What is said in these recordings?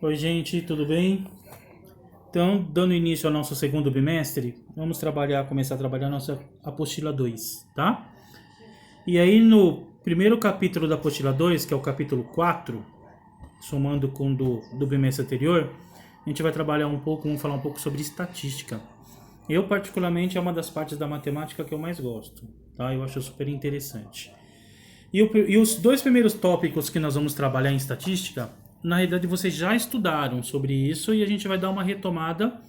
Oi, gente, tudo bem? Então, dando início ao nosso segundo bimestre, vamos começar a trabalhar a nossa apostila 2, tá? E aí, no primeiro capítulo da apostila 2, que é o capítulo 4, somando com do bimestre anterior, a gente vai trabalhar vamos falar um pouco sobre estatística. Eu, particularmente, é uma das partes da matemática que eu mais gosto, tá? Eu acho super interessante. E os dois primeiros tópicos que nós vamos trabalhar em estatística, na realidade vocês já estudaram sobre isso e a gente vai dar uma retomada,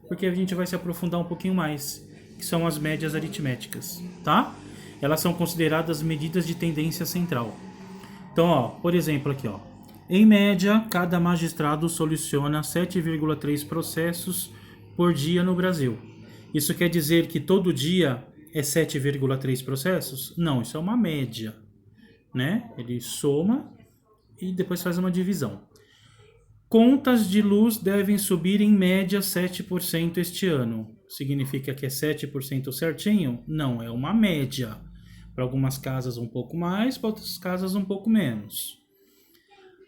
porque a gente vai se aprofundar um pouquinho mais, que são as médias aritméticas, tá? Elas são consideradas medidas de tendência central. Então, ó, por exemplo, aqui, ó. Em média, cada magistrado soluciona 7,3 processos por dia no Brasil. Isso quer dizer que todo dia é 7,3 processos? Não, isso é uma média, né? Ele soma e depois faz uma divisão. Contas de luz devem subir em média 7% este ano. Significa que é 7% certinho? Não, é uma média. Para algumas casas um pouco mais, para outras casas um pouco menos.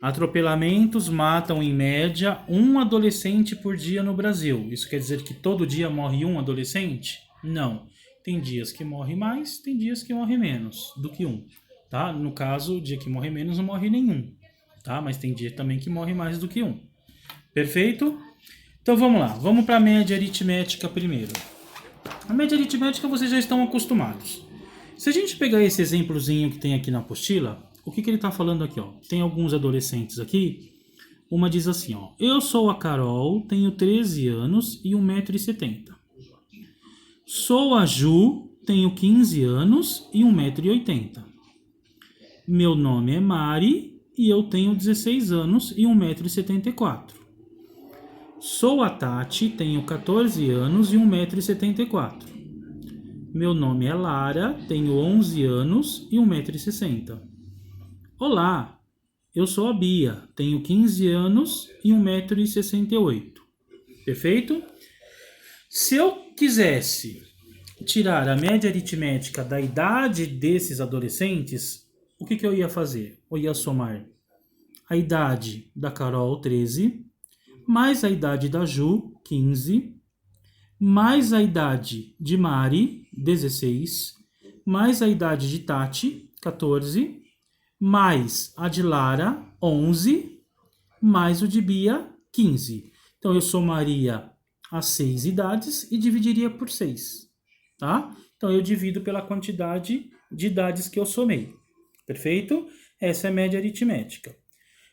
Atropelamentos matam em média um adolescente por dia no Brasil. Isso quer dizer que todo dia morre um adolescente? Não. Tem dias que morre mais, tem dias que morre menos do que um. Tá? No caso, o dia que morre menos não morre nenhum. Tá? Mas tem dia também que morre mais do que um. Perfeito? Então vamos lá, vamos para a média aritmética primeiro. A média aritmética vocês já estão acostumados. Se a gente pegar esse exemplozinho que tem aqui na apostila, o que ele está falando aqui? Ó? Tem alguns adolescentes aqui. Uma diz assim, ó, eu sou a Carol, tenho 13 anos e 1,70 m. Sou a Ju, tenho 15 anos e 1,80 m. Meu nome é Mari e eu tenho 16 anos e 1,74 m. Sou a Tati, tenho 14 anos e 1,74 m. Meu nome é Lara, tenho 11 anos e 1,60 m. Olá, eu sou a Bia, tenho 15 anos e 1,68 m. Perfeito? Se eu quisesse tirar a média aritmética da idade desses adolescentes, o que eu ia fazer? Eu ia somar a idade da Carol, 13, mais a idade da Ju, 15, mais a idade de Mari, 16, mais a idade de Tati, 14, mais a de Lara, 11, mais o de Bia, 15. Então eu somaria as 6 idades e dividiria por 6, tá? Então eu divido pela quantidade de idades que eu somei. Perfeito? Essa é a média aritmética.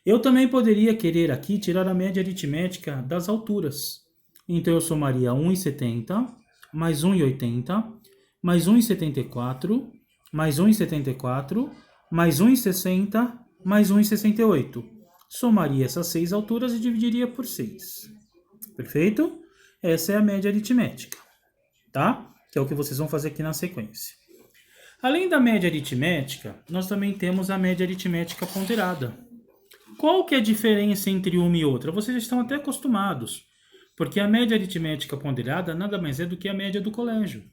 Eu também poderia querer aqui tirar a média aritmética das alturas. Então eu somaria 1,70 mais 1,80 mais 1,74 mais 1,74 mais 1,60 mais 1,68. Somaria essas 6 alturas e dividiria por 6. Perfeito? Essa é a média aritmética, tá? Que é o que vocês vão fazer aqui na sequência. Além da média aritmética, nós também temos a média aritmética ponderada. Qual que é a diferença entre uma e outra? Vocês já estão até acostumados, porque a média aritmética ponderada nada mais é do que a média do colégio,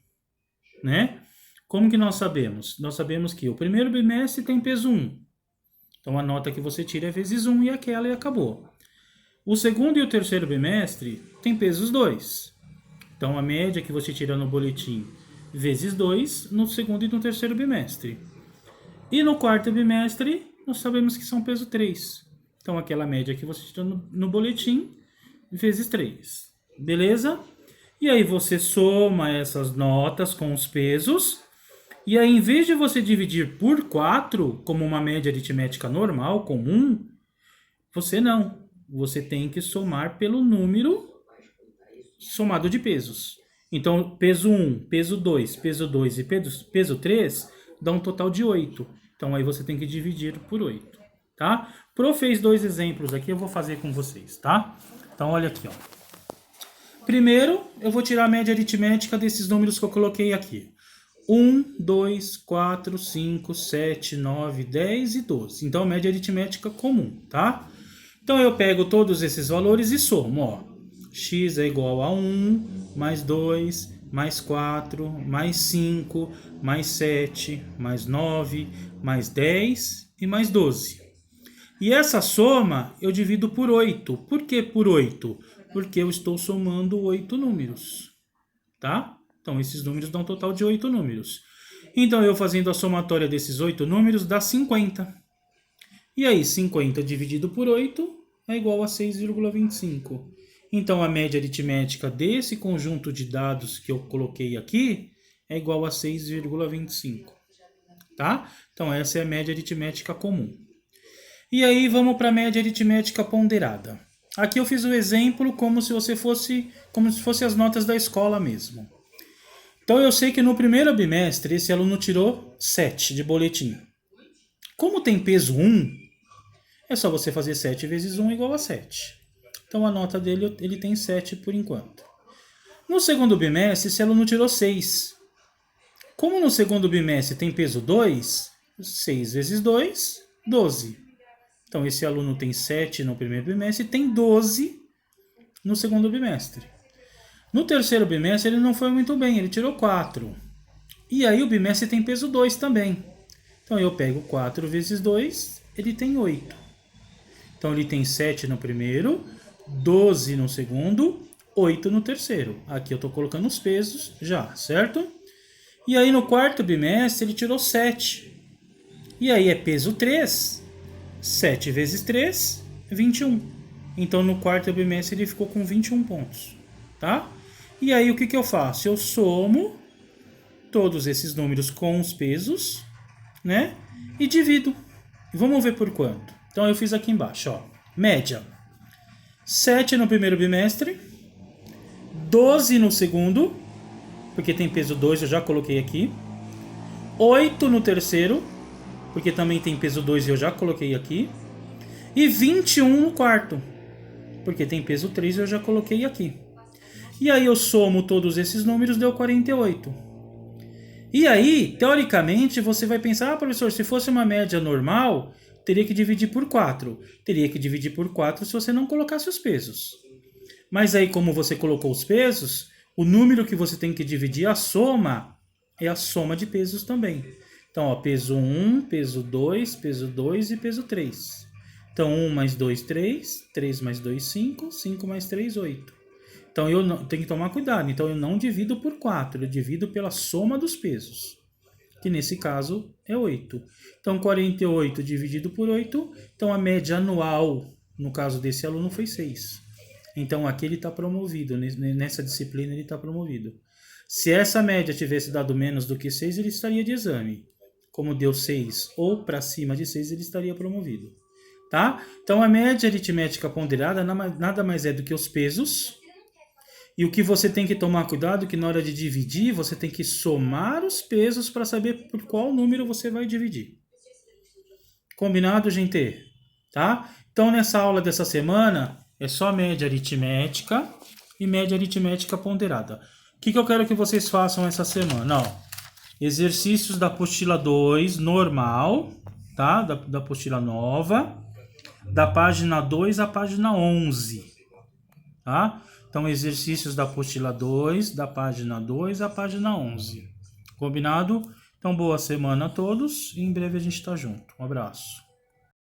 né? Como que nós sabemos? Nós sabemos que o primeiro bimestre tem peso 1. Então a nota que você tira é vezes 1 e aquela e acabou. O segundo e o terceiro bimestre tem pesos 2. Então a média que você tira no boletim vezes 2 no segundo e no terceiro bimestre. E no quarto bimestre, nós sabemos que são peso 3. Então aquela média que você tira no boletim vezes 3. Beleza? E aí você soma essas notas com os pesos. E aí, em vez de você dividir por 4, como uma média aritmética normal, comum, você não. Você tem que somar pelo número somado de pesos. Então, peso 1, peso 2, peso 2 e peso 3 dá um total de 8. Então, aí você tem que dividir por 8, tá? Pro fez 2 exemplos aqui, eu vou fazer com vocês, tá? Então, olha aqui, ó. Primeiro, eu vou tirar a média aritmética desses números que eu coloquei aqui. 1, 2, 4, 5, 7, 9, 10 e 12. Então, média aritmética comum, tá? Então, eu pego todos esses valores e somo, ó. X é igual a 1, mais 2, mais 4, mais 5, mais 7, mais 9, mais 10 e mais 12. E essa soma eu divido por 8. Por que por 8? Porque eu estou somando 8 números, tá? Então, esses números dão um total de 8 números. Então, eu fazendo a somatória desses 8 números dá 50. E aí, 50 dividido por 8 é igual a 6,25. Então, a média aritmética desse conjunto de dados que eu coloquei aqui é igual a 6,25. Tá? Então, essa é a média aritmética comum. E aí, vamos para a média aritmética ponderada. Aqui eu fiz o exemplo como se fosse as notas da escola mesmo. Então, eu sei que no primeiro bimestre esse aluno tirou 7 de boletim. Como tem peso 1, é só você fazer 7 vezes 1 igual a 7. Então, a nota dele ele tem 7 por enquanto. No segundo bimestre, esse aluno tirou 6. Como no segundo bimestre tem peso 2, 6 vezes 2, 12. Então, esse aluno tem 7 no primeiro bimestre e tem 12 no segundo bimestre. No terceiro bimestre, ele não foi muito bem, ele tirou 4. E aí, o bimestre tem peso 2 também. Então, eu pego 4 vezes 2, ele tem 8. Então, ele tem 7 no primeiro, 12 no segundo, 8 no terceiro. Aqui eu estou colocando os pesos já, certo? E aí, no quarto bimestre, ele tirou 7. E aí, é peso 3. 7 vezes 3, 21. Então, no quarto bimestre, ele ficou com 21 pontos, tá? E aí, o que eu faço? Eu somo todos esses números com os pesos, né? E divido. Vamos ver por quanto. Então, eu fiz aqui embaixo, ó. Média. 7 no primeiro bimestre, 12 no segundo, porque tem peso 2, eu já coloquei aqui. 8 no terceiro, porque também tem peso 2 e eu já coloquei aqui. E 21 no quarto, porque tem peso 3 e eu já coloquei aqui. E aí eu somo todos esses números, deu 48. E aí, teoricamente, você vai pensar, professor, se fosse uma média normal, teria que dividir por 4. Teria que dividir por 4 se você não colocasse os pesos. Mas aí, como você colocou os pesos, o número que você tem que dividir, a soma, é a soma de pesos também. Então, ó, peso 1, peso 2 e peso 3. Então, 1 mais 2, 3. 3 mais 2, 5. 5 mais 3, 8. Então, eu tenho que tomar cuidado. Então, eu não divido por 4. Eu divido pela soma dos pesos. Que, nesse caso, é 8. Então, 48 dividido por 8. Então, a média anual, no caso desse aluno, foi 6. Então, aqui ele está promovido. Nessa disciplina, ele está promovido. Se essa média tivesse dado menos do que 6, ele estaria de exame. Como deu 6 ou para cima de 6, ele estaria promovido. Tá? Então, a média aritmética ponderada nada mais é do que os pesos. E o que você tem que tomar cuidado é que na hora de dividir, você tem que somar os pesos para saber por qual número você vai dividir. Combinado, gente? Tá? Então, nessa aula dessa semana, é só média aritmética e média aritmética ponderada. O que eu quero que vocês façam essa semana? Ó, exercícios da apostila 2, normal, tá? Da apostila nova, da página 2 à página 11, tá? Então, exercícios da apostila 2, da página 2 à página 11. Combinado? Então, boa semana a todos e em breve a gente tá junto. Um abraço.